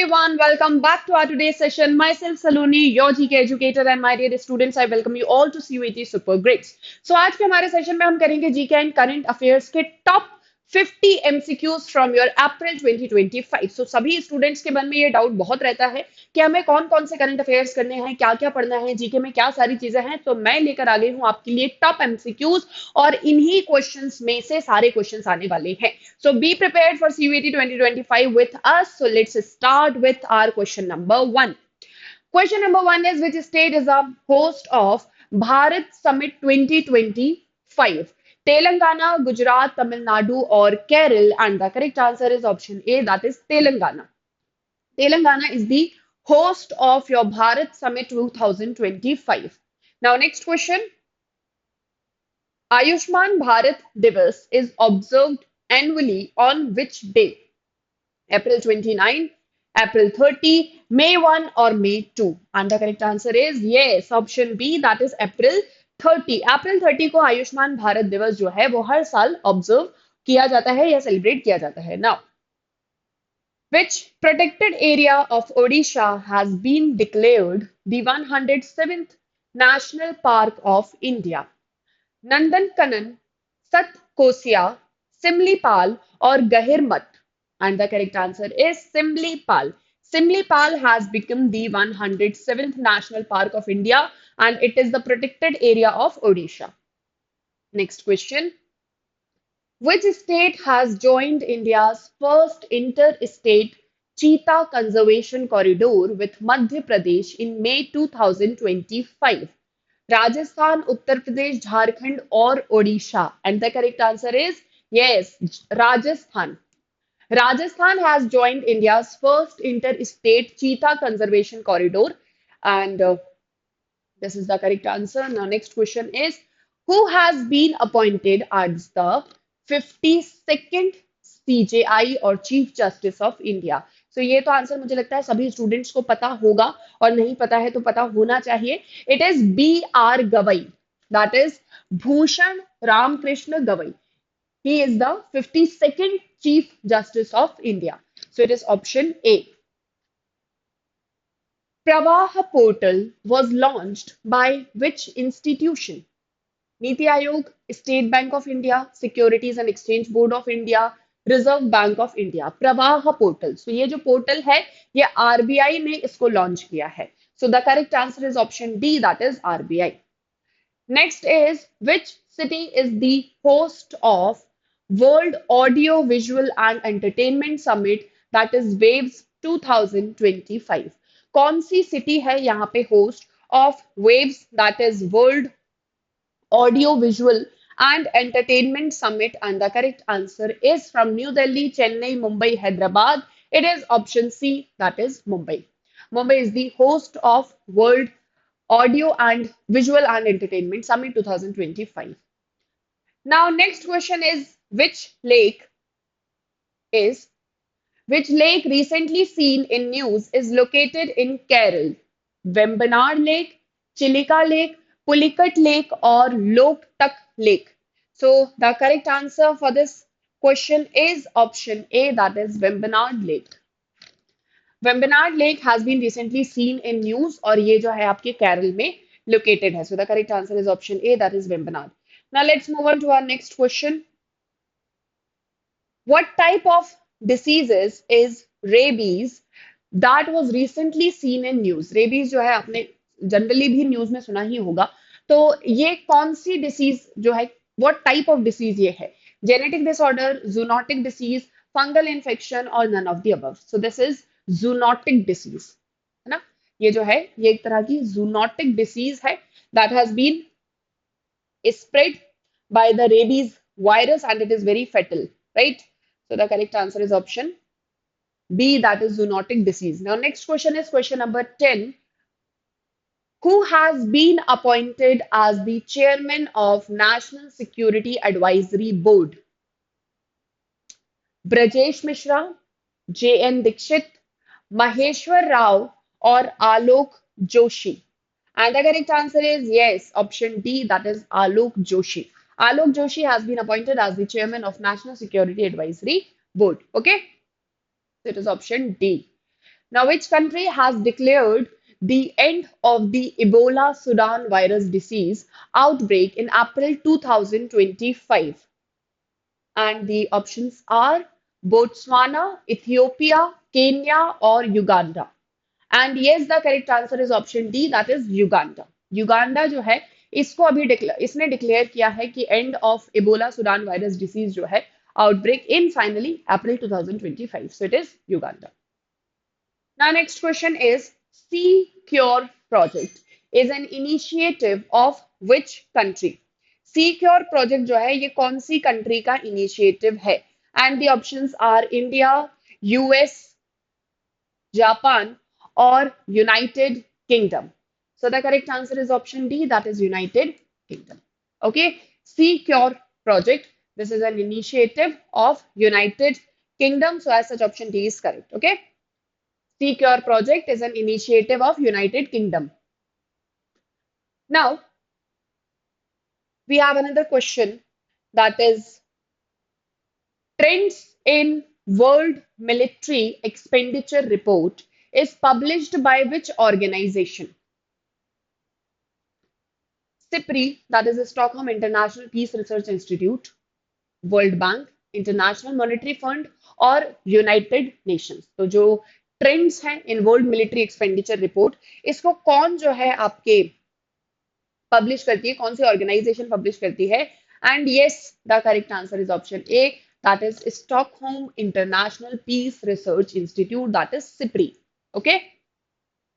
everyone, welcome back to our today's session. Myself Saloni, your GK educator, and my dear students, I welcome you all to CUET Super Grades. So आज के हमारे session में हम करेंगे GK and current affairs के top 50 MCQs from your अप्रैल 2025. सो सभी students के मन में ये डाउट बहुत रहता है कि हमें कौन कौन से करंट अफेयर्स करने हैं, क्या क्या पढ़ना है, जीके में क्या सारी चीजें हैं. तो मैं लेकर आ गई हूँ आपके लिए टॉप MCQs और इन्हीं क्वेश्चंस में से सारे क्वेश्चंस आने वाले हैं. So be prepared for CUET 2025 with us. So let's start with our question number one. Question number one is which state is a host of Bharat Summit 2025? Telangana, Gujarat, Tamil Nadu, or Kerala? And the correct answer is option A, that is Telangana. Telangana is the host of your Bharat Summit 2025. Now, next question. Ayushman Bharat Divas is observed annually on which day? April 29, April 30, May 1 or May 2? And the correct answer is yes, option B, that is April 30. April 30 को आयुष्मान भारत दिवस जो है वो हर साल observe किया जाता है या सेलिब्रेट किया जाता है. Now, which protected area of Odisha has been declared the 107th National Park of India? Nandankanan, Satkosia, Simlipal, or Gahirmat? And the correct answer is Simlipal. Simlipal has become the 107th National Park of India and it is the protected area of Odisha. Next question. Which state has joined India's first interstate cheetah conservation corridor with Madhya Pradesh in May 2025? Rajasthan, Uttar Pradesh, Jharkhand, or Odisha? And the correct answer is yes, Rajasthan. Rajasthan has joined India's first interstate cheetah conservation corridor, and this is the correct answer. Now, next question is who has been appointed as the 52nd CJI or Chief Justice of India? So ये तो answer मुझे लगता है सभी students को पता होगा और नहीं पता है तो पता होना चाहिए. It is B.R. Gavai, that is Bhushan Ramakrishna Gavai. He is the 52nd Chief Justice of India. So it is option A. Pravaha portal was launched by which institution? Niti Aayog, State Bank of India, Securities and Exchange Board of India, Reserve Bank of India. Pravaha portal. So ये जो portal है ये RBI ने इसको launch किया है. So the correct answer is option D, that is RBI. Next is which city is the host of World Audio Visual and Entertainment Summit, that is WAVES 2025? कौन सी city है यहाँ पे host of waves, that is world audio visual and entertainment summit? And the correct answer is from New Delhi, Chennai, Mumbai, Hyderabad. It is option C, that is Mumbai. Mumbai is the host of World Audio and Visual and Entertainment Summit 2025. Now, next question is which lake recently seen in news is located in Kerala? Vembanad Lake, Chilika Lake, Pulikat Lake, or Loktak Lake? So the correct answer for this question is option A, that is Vembanad Lake. Vembanad Lake has been recently seen in news और ये जो है आपके केरल में located है. So the correct answer is option A, that is Vembanad. Now let's move on to our next question. What type of diseases is rabies that was recently seen in news? Rabies जो है आपने generally भी news में सुना ही होगा. तो ये कौन सी डिसीज जो है, what type of disease ये है? Genetic disorder, zoonotic disease, fungal infection, or none of the above? So this is zoonotic disease, है ना? ये जो है ये एक तरह की zoonotic disease है that has been spread by the rabies virus and it is very fatal, right? So the correct answer is option B, that is zoonotic disease. Now, next question is question number 10. Who has been appointed as the chairman of National Security Advisory Board? Brajesh Mishra, J.N. Dikshit, Maheshwar Rao, or Alok Joshi? And the correct answer is yes, option D, that is Alok Joshi. Alok Joshi has been appointed as the chairman of National Security Advisory Board. Okay? So it is option D. Now, which country has declared the end of the Ebola Sudan virus disease outbreak in April 2025? And the options are Botswana, Ethiopia, Kenya, or Uganda. And yes, the correct answer is option D, that is Uganda. Uganda जो है इसको अभी इसने declare किया है कि end of Ebola Sudan virus disease जो है outbreak in finally April 2025. So it is Uganda. Now, next question is CURE project is an initiative of which country? CURE project जो है ये कौन सी कंट्री का इनिशिएटिव है? And the options are India, US, Japan, or United Kingdom. So the correct answer is option D, that is United Kingdom. Okay, CURE project. This is an initiative of United Kingdom. So as such, option D is correct. Okay. CURE project is an initiative of United Kingdom. Now, we have another question, that is trends in World Military Expenditure Report is published by which organization? SIPRI, that is the Stockholm International Peace Research Institute, World Bank, International Monetary Fund और United Nations. तो जो trends हैं in world military expenditure report, इसको कौन जो है आपके publish करती है, कौन सी ऑर्गेनाइजेशन पब्लिश करती है? And yes, the correct answer is option A, that is Stockholm International Peace Research Institute, that is SIPRI. Okay,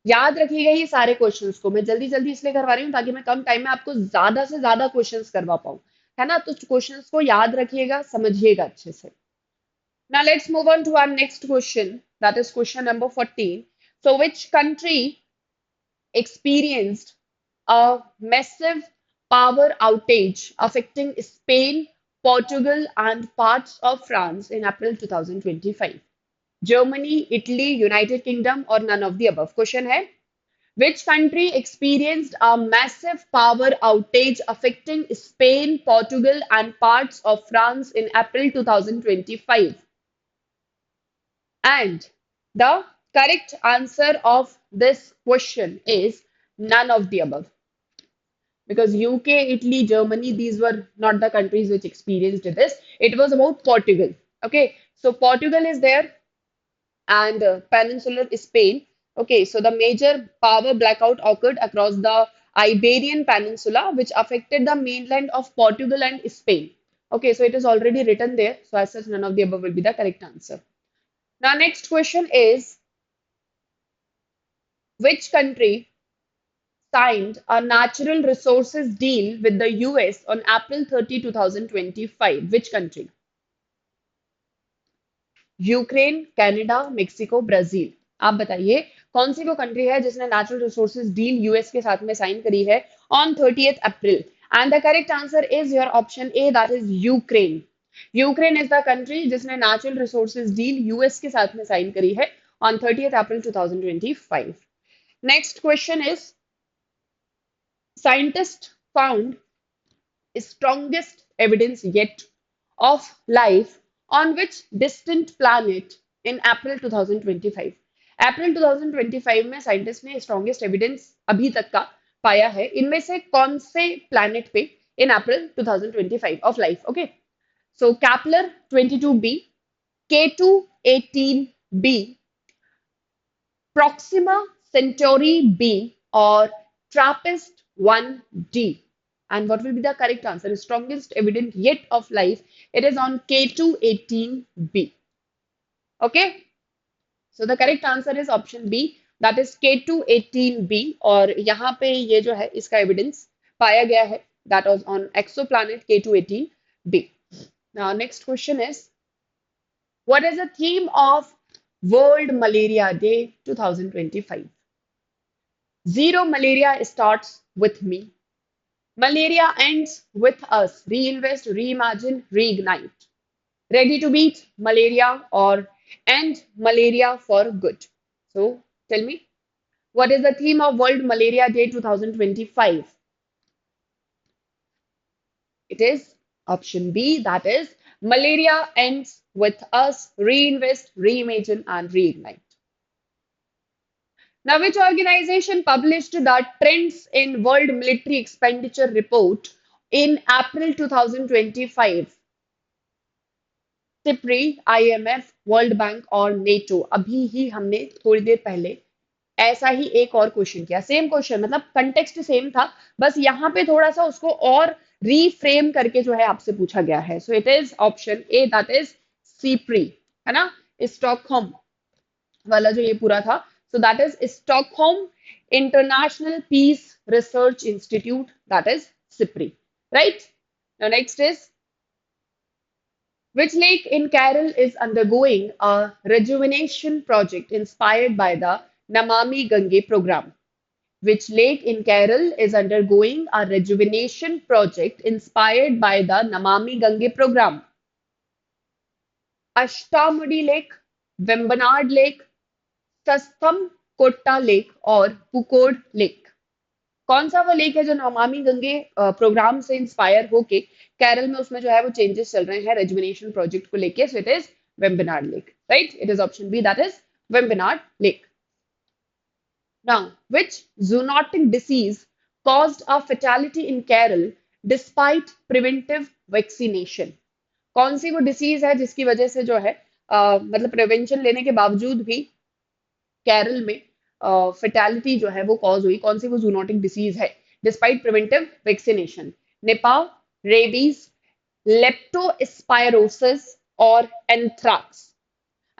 याद रखिएगा ये सारे क्वेश्चंस को. मैं जल्दी जल्दी इसलिए करवा रही हूँ ताकि मैं कम टाइम में आपको ज्यादा से ज्यादा क्वेश्चंस करवा पाऊँ, है ना? तो क्वेश्चंस को याद रखिएगा, समझिएगा अच्छे से. Now let's move on to our next question, that is question number 14. So which country experienced a massive power outage affecting Spain, Portugal, and parts of France in April 2025? Germany, Italy, United Kingdom, or none of the above? Question है, which country experienced a massive power outage affecting Spain, Portugal, and parts of France in April 2025? And the correct answer of this question is none of the above. Because UK, Italy, Germany, these were not the countries which experienced this. It was about Portugal. Okay, so Portugal is there and peninsular Spain. Okay, so the major power blackout occurred across the Iberian Peninsula, which affected the mainland of Portugal and Spain. Okay, so it is already written there. So as such, none of the above will be the correct answer. Now, next question is, which country signed a natural resources deal with the US on April 30, 2025? Which country? Ukraine, Canada, Mexico, Brazil. आप बताइए कौन सी वो country है जिसने natural resources deal US के साथ में साइन करी है on 30th April? And the correct answer is your option A, that is Ukraine. Ukraine is the country जिसने नेचुरल रिसोर्सेज डील यूएस के साथ में साइन करी है on 30th April 2025. Next question is, scientists found strongest evidence yet of life on which distant planet in April 2025? अप्रैल 2025 में scientist ने strongest evidence अभी तक का पाया है, इनमें से कौन से प्लैनेट पे इन अप्रैल 2025 of life? Okay, so कैपलर 22b, K2-18b, Proxima Centauri b, or TRAPPIST 1d. And what will be the correct answer? Strongest evidence yet of life. It is on K2-18b. Okay. So the correct answer is option B, that is K2-18b. और यहाँ पे ये जो है इसका evidence पाया गया है, that was on exoplanet K2-18b. Now next question is, what is the theme of World Malaria Day 2025? Zero malaria starts with me. Malaria ends with us. Reinvest, reimagine, reignite. Ready to beat malaria or end malaria for good? So tell me, what is the theme of World Malaria Day 2025? It is option B, that is malaria ends with us. Reinvest, reimagine, and reignite. Now, which organization published the Trends in World Military Expenditure report in April 2025? SIPRI, IMF, world bank और NATO. अभी ही हमने थोड़ी देर पहले ऐसा ही एक और question किया, same question, मतलब कंटेक्स्ट सेम था, बस यहाँ पे थोड़ा सा उसको और रीफ्रेम करके जो है आपसे पूछा गया है। So it is option A, that is SIPRI, है ना, स्टॉकहोम वाला जो ये पूरा था। So that is Stockholm International Peace Research Institute, that is SIPRI, right. Now next is, which lake in Kerala is undergoing a rejuvenation project inspired by the Namami Gange program? Which lake in Kerala is undergoing a rejuvenation project inspired by the Namami Gange program? Ashtamudi Lake, Vembanad Lake, Sastam Kotta Lake और पुकोड lake. कौन सा वो lake है जो Namami Gange programme से inspire होके केरल में उसमें जो है वो चेंजेस चल रहे हैं रेजुविनेशन प्रोजेक्ट को लेके? So it is Vembanad lake, right. It is option B, that is Vembanad lake. Now, which zoonotic disease caused a fatality in Kerala despite preventive vaccination? कौन सी वो डिसीज है जिसकी वजह से जो है मतलब प्रिवेंशन लेने के बावजूद भी केरल में फेटेलिटी जो है वो कॉज हुई? कौन सी वो जूनोटिक डिसीज है despite preventive vaccination? Nipah, rabies, leptospirosis और anthrax?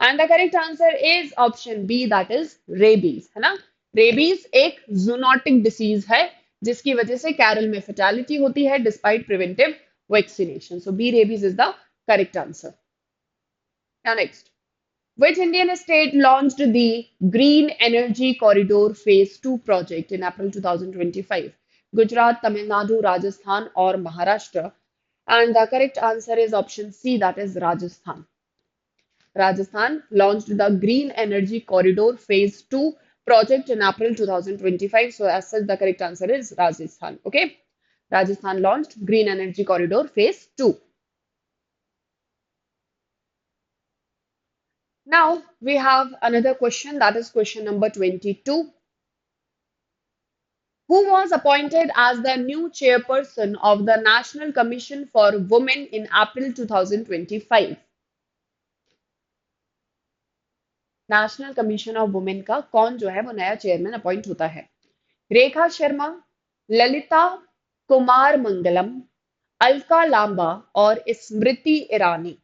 And the correct answer is option B, that is rabies, है ना। रेबीज एक जूनोटिक डिसीज है जिसकी वजह से केरल में फेटेलिटी होती है despite preventive vaccination. So B, rabies is the correct answer. Now next, which Indian state launched the Green Energy Corridor Phase 2 project in April 2025? Gujarat, Tamil Nadu, Rajasthan or Maharashtra? And the correct answer is option C, that is Rajasthan. Rajasthan launched the Green Energy Corridor Phase 2 project in April 2025. So as such, the correct answer is Rajasthan. Okay. Rajasthan launched Green Energy Corridor Phase 2. Now we have another question, that is question number 22. Who was appointed as the new chairperson of the National Commission for Women in April 2025? National commission of women का कौन जो है वो नया chairman appoint होता है? रेखा शर्मा, ललिता कुमार मंगलम, अलका लांबा और Smriti Irani?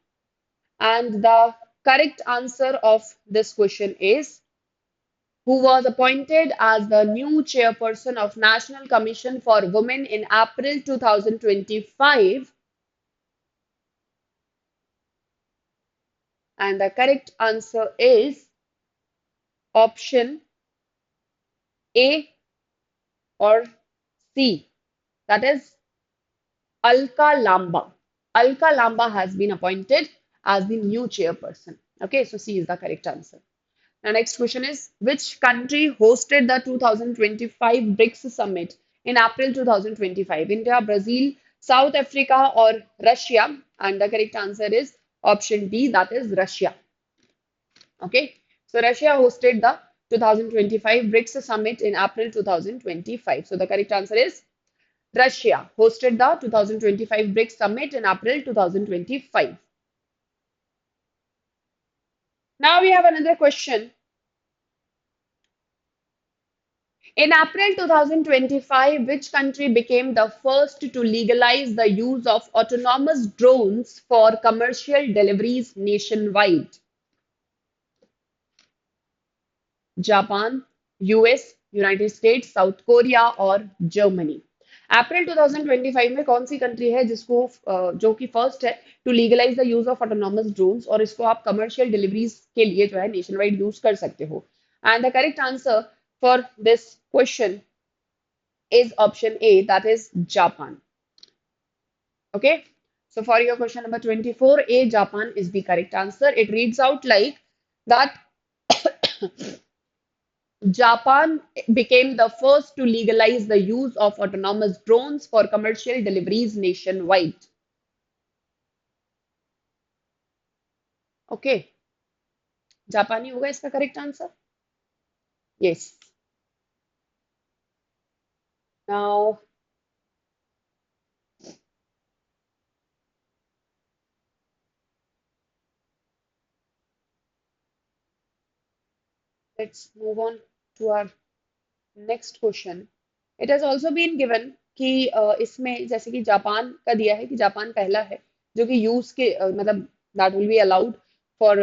And the correct answer of this question is, who was appointed as the new chairperson of National Commission for Women in April 2025. And the correct answer is option A or C, that is Alka Lamba. Alka Lamba has been appointed as the new chairperson. Okay, so C is the correct answer. Now, next question is, which country hosted the 2025 BRICS summit in April 2025? India, Brazil, South Africa, or Russia? And the correct answer is option D, that is Russia. Okay, so Russia hosted the 2025 BRICS summit in April 2025. So the correct answer is Russia hosted the 2025 BRICS summit in April 2025. Now we have another question. In April 2025, which country became the first to legalize the use of autonomous drones for commercial deliveries nationwide? Japan, US, United states, south Korea और Germany? अप्रैल 2025 में कौन सी country है जिसको जो कि first है to legalise the use of autonomous drones और इसको आप कमर्शियल डिलीवरीज के लिए जो है नेशन वाइड यूज कर सकते हो? And the correct answer for this question is option A, that is Japan. Okay, so for your question number 24, A, Japan is the correct answer. It reads out like that Japan became the first to legalize the use of autonomous drones for commercial deliveries nationwide. Okay, जापानी होगा इसका correct answer? Yes, Now let's move on to our next question. It has also been given कि इसमें जैसे कि Japan का दिया है कि जापान पहला है जो कि यूज के मतलब that will be allowed for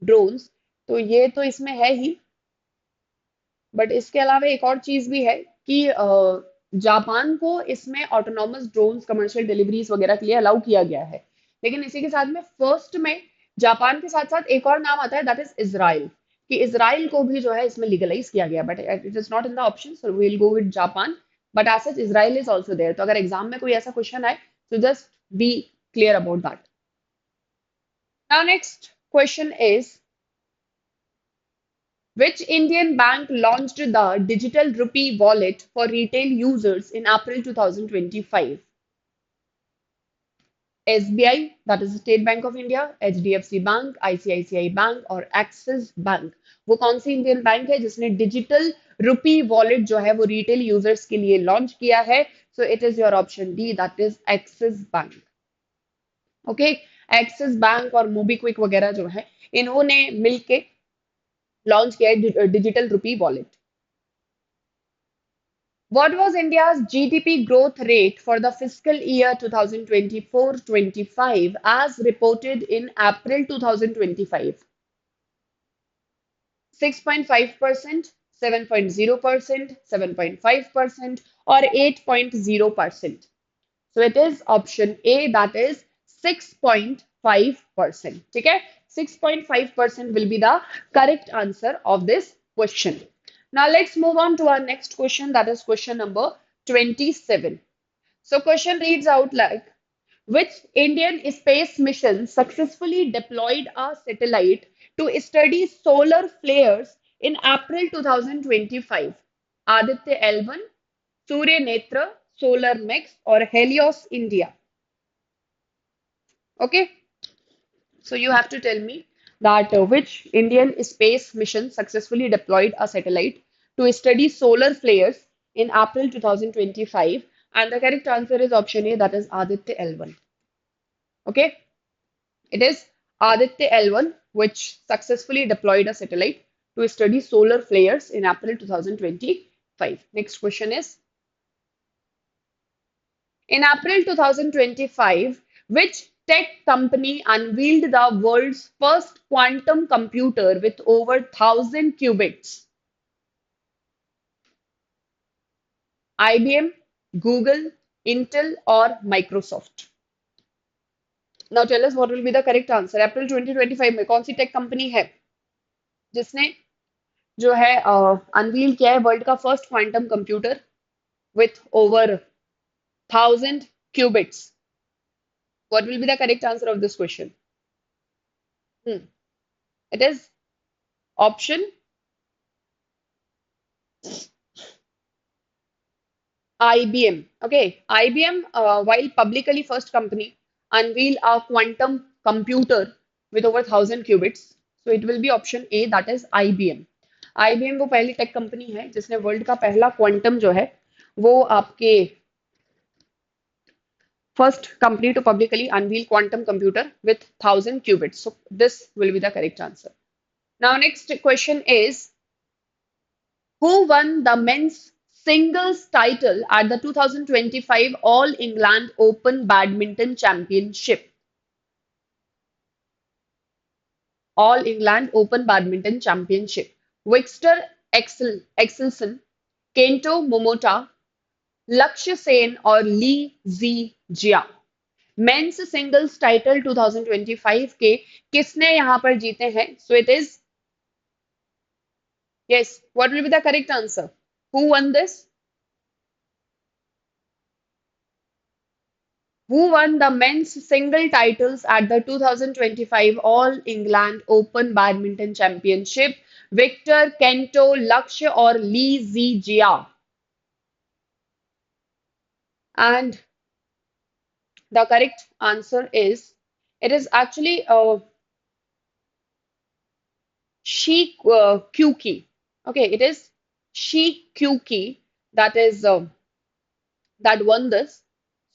drones. तो ये तो इसमें है ही, बट इसके अलावा एक और चीज भी है कि जापान को इसमें ऑटोनॉमस ड्रोन्स कमर्शियल डिलीवरीज वगैरह के लिए अलाउ किया गया है. लेकिन इसी के साथ में फर्स्ट में जापान के साथ साथ एक और नाम आता है, दैट इज इजराइल. कि इजराइल को भी जो है इसमें लीगलाइज किया गया, but it is not in the option, so we will go with Japan. But as such Israel is also there. तो अगर एग्जाम में कोई ऐसा क्वेश्चन आए तो just be clear about that. Now next question is, which Indian bank launched the digital rupee wallet for retail users in April 2025? SBI, that is State Bank of India, HDFC Bank, ICICI Bank और Axis Bank. वो कौन सी Indian bank है जिसने digital rupee wallet जो है वो retail users के लिए लॉन्च किया है? So it is your option D, that is axis bank. Okay, axis bank और मोबीक्विक वगैरह जो है इन्होंने मिलके लॉन्च किया है digital rupee wallet. What was India's GDP growth rate for the fiscal year 2024-25 as reported in April 2025? 6.5%, 7.0%, 7.5%, or 8.0%? So it is option A, that is 6.5%. Okay, 6.5% will be the correct answer of this question. Now let's move on to our next question, that is question number 27. So question reads out like, which Indian space mission successfully deployed a satellite to study solar flares in April 2025? Aditya L1, Surya Netra, Solar Mix, or Helios India? Okay, so you have to tell me that which Indian space mission successfully deployed a satellite to study solar flares in April 2025, and the correct answer is option A, that is Aditya L1. Okay, it is Aditya L1 which successfully deployed a satellite to study solar flares in April 2025. Next question is, in April 2025, which tech company unveiled the world's first quantum computer with over 1,000 qubits? IBM, Google, Intel, or Microsoft? Now tell us what will be the correct answer. April 2025 में कौन सी tech company है जिसने जो है unveil किया है world का first quantum computer with over 1,000 qubits? What will be the correct answer of this question? It is option IBM. Okay, IBM, while publicly first company, unveil a quantum computer with over 1,000 qubits. So it will be option A, that is IBM. IBM वो पहली tech company है जिसने world का पहला quantum जो है वो आपके first company to publicly unveil quantum computer with 1,000 qubits. So this will be the correct answer. Now next question is, who won the men's singles title at the 2025 All England Open Badminton Championship? All England Open Badminton Championship. Wixter Exelson, Kento Momota, Lakshya Sen और ली जी जिया. Men's singles title 2025 के किसने यहां पर जीते हैं? So it is, yes, what will be the correct answer? Who won this? Who won the men's single titles at the 2025 All England Open Badminton Championship? Victor, Kento, Lakshya or Lee Zijia? And the correct answer is, it is actually Shi Kyuki. Okay, it is Shi Kyuki that is that won this.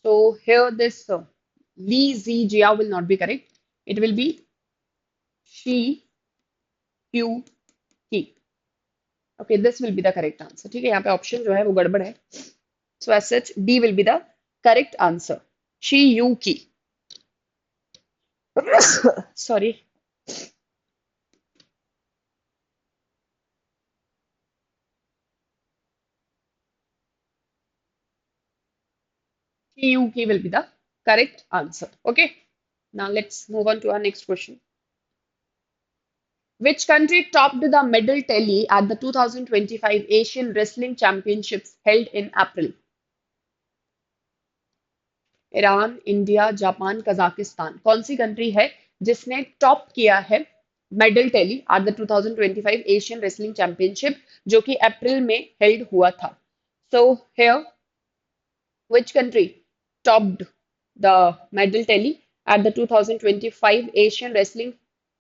So here this Li Zijia will not be correct. It will be Shi Q Ki. Okay, this will be the correct answer. ठीक है, यहाँ पे option जो है वो गड़बड़ है. So as such, D will be the correct answer. Shi Yu Ki. Sorry. Shi Yu Ki will be the correct answer. Okay. Now let's move on to our next question. Which country topped the medal tally at the 2025 Asian Wrestling Championships held in April? Iran, India, Japan, Kazakhstan. कौन सी country है जिसने top किया है medal tally at the 2025 Asian wrestling championship जो कि अप्रैल में held हुआ था. So here which country topped the medal tally at the 2025 Asian Wrestling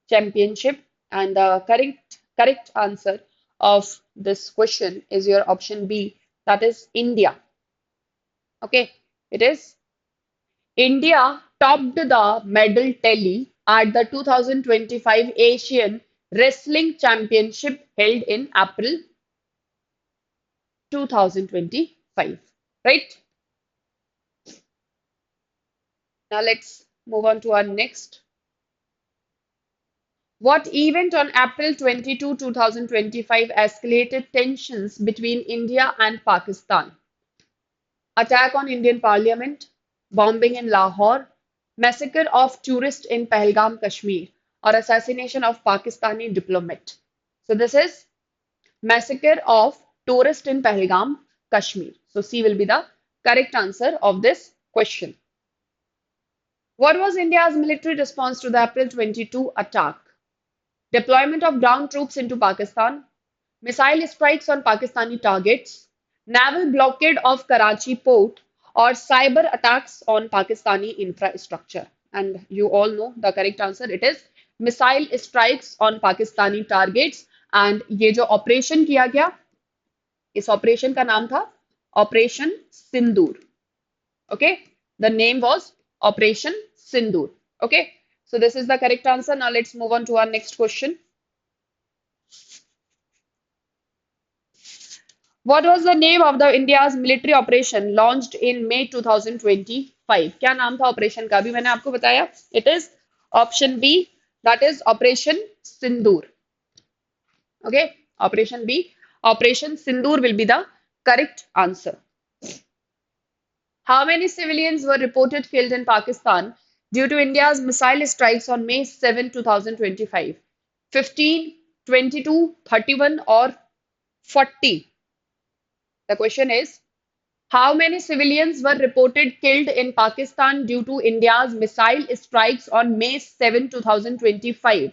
Championship? And the correct answer of this question is your option B, that is India. Okay, it is India topped the medal tally at the 2025 Asian Wrestling Championship held in April 2025. Right? Now let's move on to our next. What event on April 22, 2025 escalated tensions between India and Pakistan? Attack on Indian Parliament, bombing in Lahore, massacre of tourists in Pahalgam, Kashmir, or assassination of Pakistani diplomat. So this is massacre of tourist in Pahalgam, Kashmir. So C will be the correct answer of this question. What was India's military response to the April 22 attack? Deployment of ground troops into Pakistan, missile strikes on Pakistani targets, naval blockade of Karachi port, or cyber attacks on Pakistani infrastructure. And you all know the correct answer. It is missile strikes on Pakistani targets. And ये जो operation किया गया, इस operation का नाम था operation Sindoor. Okay, the name was Operation Sindoor. Okay, so this is the correct answer. Now let's move on to our next question. What was the name of the India's military operation launched in May 2025? क्या नाम था operation का? अभी मैंने आपको बताया. It is option B, that is Operation Sindoor. Okay, Operation B, Operation Sindoor will be the correct answer. How many civilians were reported killed in Pakistan due to India's missile strikes on May 7, 2025? 15, 22, 31, or 40? The question is, how many civilians were reported killed in Pakistan due to India's missile strikes on May 7, 2025?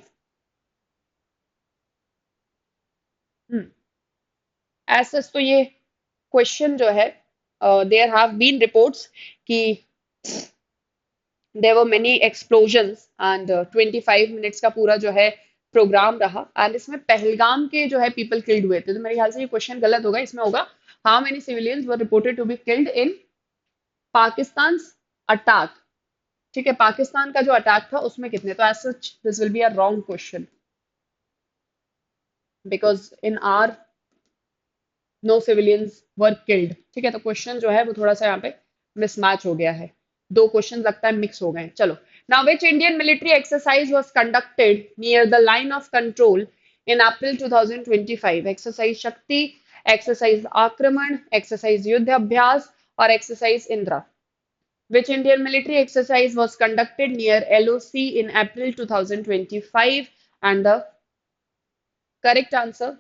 As such, तो ये question जो है, there have been reports कि there were many explosions and 25 minutes का पूरा जो है programme रहा एंड इसमें पहलगाम के जो है पीपल किल्ड हुए थे. तो मेरे ख्याल से ये क्वेश्चन गलत होगा. इसमें होगा how many civilians were reported to be killed in Pakistan attack. ठीक है, पाकिस्तान का जो अटैक था उसमें कितने. तो as such this will be a wrong question because in are no civilians were killed. ठीक है, तो क्वेश्चन जो है वो थोड़ा सा यहाँ पे मिसमैच हो गया है. दो क्वेश्चन लगता है मिक्स हो गए. चलो, now which Indian military exercise was conducted near the line of control in April 2025? Exercise शक्ति, एक्सरसाइज आक्रमण, एक्सरसाइज युद्ध अभ्यास और exercise Indira. Which Indian military exercise was conducted near LOC in April 2025? And the correct answer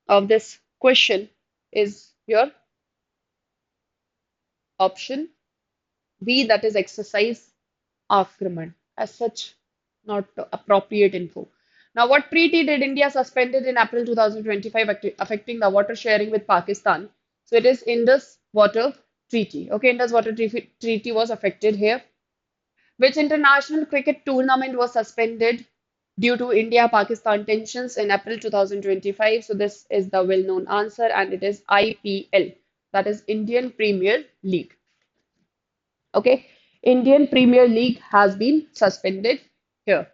of this question is your option B, that is exercise Akraman. As such, not appropriate info. Now, what treaty did India suspended in April 2025 affecting the water sharing with Pakistan? So it is Indus Water Treaty. Okay, Indus Water Treaty was affected here. Which international cricket tournament was suspended due to India-Pakistan tensions in April 2025. So this is the well-known answer, and it is IPL, that is Indian Premier League. Okay, Indian Premier League has been suspended here.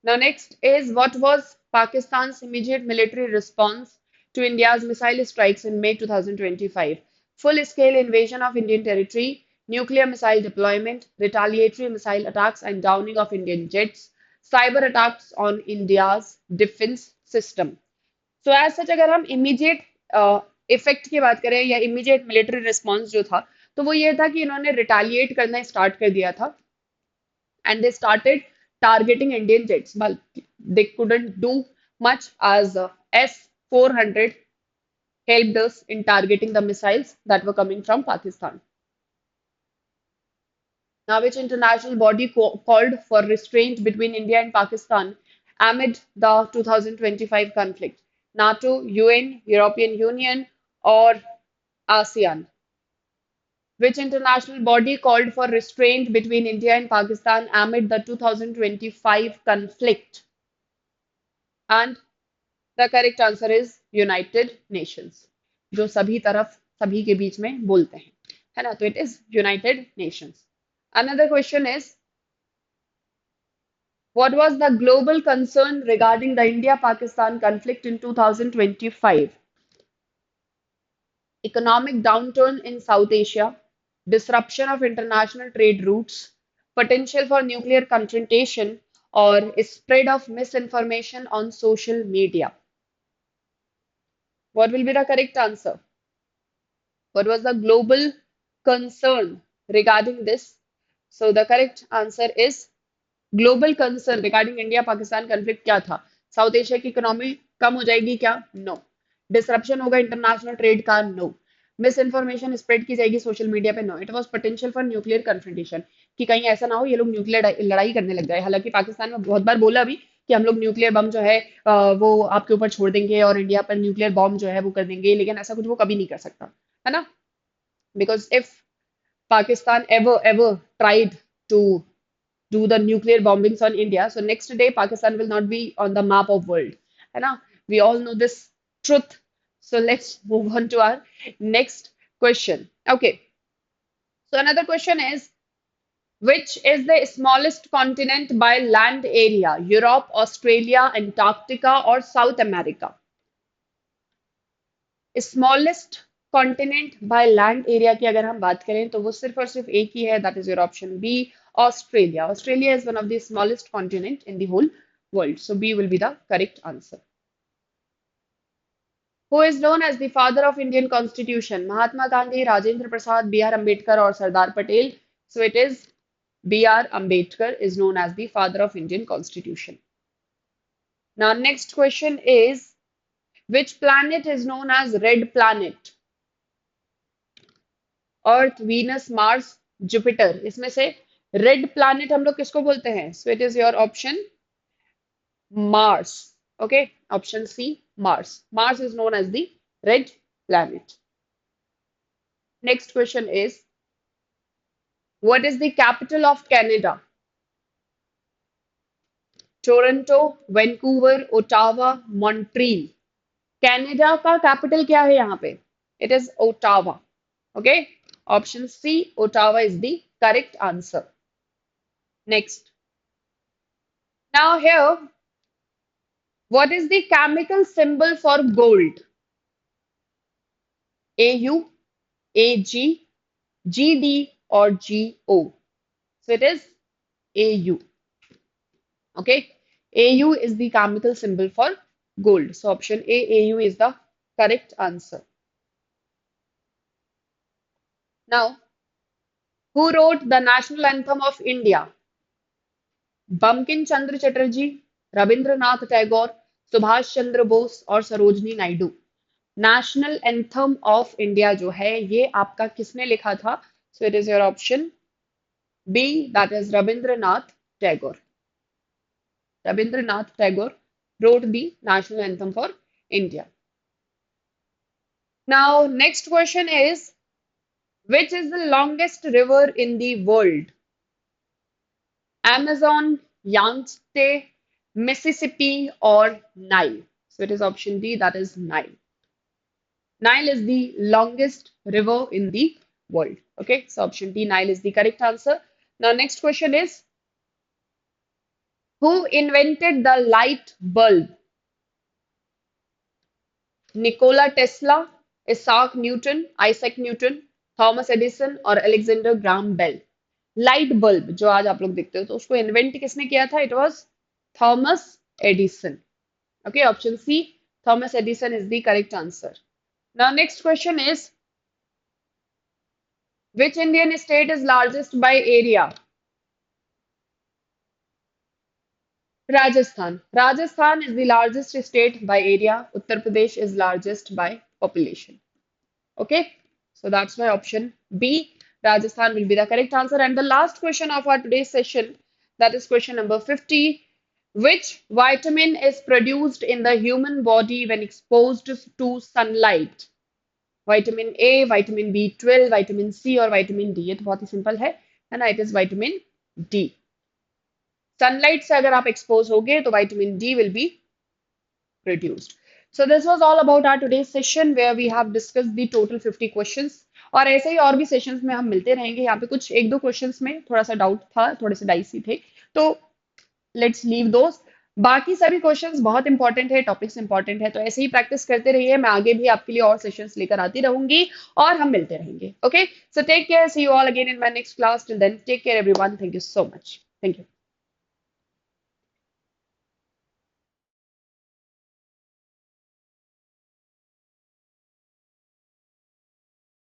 Now, next is what was Pakistan's immediate military response to India's missile strikes in May 2025? Full-scale invasion of Indian territory, nuclear missile deployment, retaliatory missile attacks and downing of Indian jets, cyber attacks on India's defense system. So as such अगर हम immediate effect की बात करें या immediate military response जो था तो वो ये था कि इन्होंने retaliate करना स्टार्ट कर दिया था and they started targeting Indian jets. But they couldn't do much as S-400 helped us in targeting the missiles that were coming from Pakistan. Now, which international body called for restraint between India and Pakistan amid the 2025 conflict? NATO, UN, European Union, or ASEAN? Which international body called for restraint between India and Pakistan amid the 2025 conflict? And the correct answer is United Nations, जो सभी तरफ सभी के बीच में बोलते हैं, है ना? तो it is United Nations. Another question is, what was the global concern regarding the India-Pakistan conflict in 2025? Economic downturn in South Asia, disruption of international trade routes, potential for nuclear confrontation, or spread of misinformation on social media. What will be the correct answer? What was the global concern regarding this? So the correct answer is global concern regarding India Pakistan conflict क्या था? South Asia की economy कम हो जाएगी क्या? No. Disruption होगा international trade का? No. Misinformation spread की जाएगी सोशल मीडिया पे? No. It was potential for nuclear confrontation, कि कहीं ऐसा ना हो ये लोग न्यूक्लियर लड़ाई करने लग जाए. हालांकि पाकिस्तान में बहुत बार बोला भी कि हम लोग न्यूक्लियर बम जो है वो आपके ऊपर छोड़ देंगे और इंडिया पर न्यूक्लियर बम जो है वो कर देंगे, लेकिन ऐसा कुछ वो कभी नहीं कर सकता, है ना? Because if Pakistan ever tried to do the nuclear bombings on India, so next day Pakistan will not be on the map of world. है ना? We all know this truth. So let's move on to our next question. Okay. So another question is, which is the smallest continent by land area? Europe, Australia, Antarctica, or South America? Smallest continent by land area की अगर हम बात करें तो वो सिर्फ और सिर्फ एक ही है, that is your option B, Australia. Australia is one of the smallest continent in the whole world, so B will be the correct answer. Who is known as the father of Indian constitution? Mahatma Gandhi, Rajendra Prasad, B R Ambedkar और Sardar Patel? So it is B R Ambedkar is known as the father of Indian constitution. Now next question is, which planet is known as red planet? Earth, Venus, Mars, Jupiter. इसमें से red planet हम लोग किसको बोलते हैं? So it is your option Mars. Okay, option C, Mars. Mars is known as the red planet. Next question is, what is the capital of Canada? Toronto, Vancouver, Ottawa, Montreal. Canada का capital क्या है यहाँ पे? It is Ottawa. Okay, option C, Ottawa is the correct answer. Next, now here, what is the chemical symbol for gold? AU, AG, GD और GO? So it is AU. Okay, AU is the chemical symbol for gold. So option A, AU is the correct answer. Now, who wrote the national anthem of India? Bankim Chandra Chatterjee, Rabindranath Tagore, Subhash Chandra Bose और Sarojini Naidu. National anthem of India जो है ये आपका किसने लिखा था? So it is your option B, that is Rabindranath Tagore. Rabindranath Tagore wrote the national anthem for India. Now, next question is, which is the longest river in the world? Amazon, Yangtze, Mississippi, or Nile? So it is option D, that is Nile. Nile is the longest river in the world. Okay, so option D, Nile is the correct answer. Now, next question is, who invented the light bulb? Nikola Tesla, Isaac Newton, Isaac Newton, Thomas Edison और Alexander Graham Bell. Light bulb जो आज आप लोग देखते हो तो उसको invent किसने किया था? It was Thomas Edison. Okay, option C, Thomas Edison is the correct answer. Now next question is, which Indian state is largest by area? Rajasthan. Rajasthan is the largest state by area. Uttar Pradesh is largest by population. Okay, so that's my option B. Rajasthan will be the correct answer. And the last question of our today's session, that is question number 50. Which vitamin is produced in the human body when exposed to sunlight? Vitamin A, vitamin B12, vitamin C और vitamin D. ये तो बहुत ही simple है ना? It is vitamin D. Sunlight से अगर आप expose होगे तो vitamin D will be produced. So this was all about our today's session where we have discussed the total 50 questions. और ऐसे ही और भी सेशंस में हम मिलते रहेंगे. यहाँ पे कुछ एक दो क्वेश्चंस में थोड़ा सा डाउट था, थोड़े से डाइसी थे, तो लेट्स लीव दोस. बाकी सभी क्वेश्चंस बहुत इंपॉर्टेंट है, टॉपिक्स इंपॉर्टेंट है, तो ऐसे ही प्रैक्टिस करते रहिए. मैं आगे भी आपके लिए और सेशंस लेकर आती रहूंगी और हम मिलते रहेंगे. Okay, so take care, see you all again in my next class. Till then take care everyone. Thank you so much. Thank you.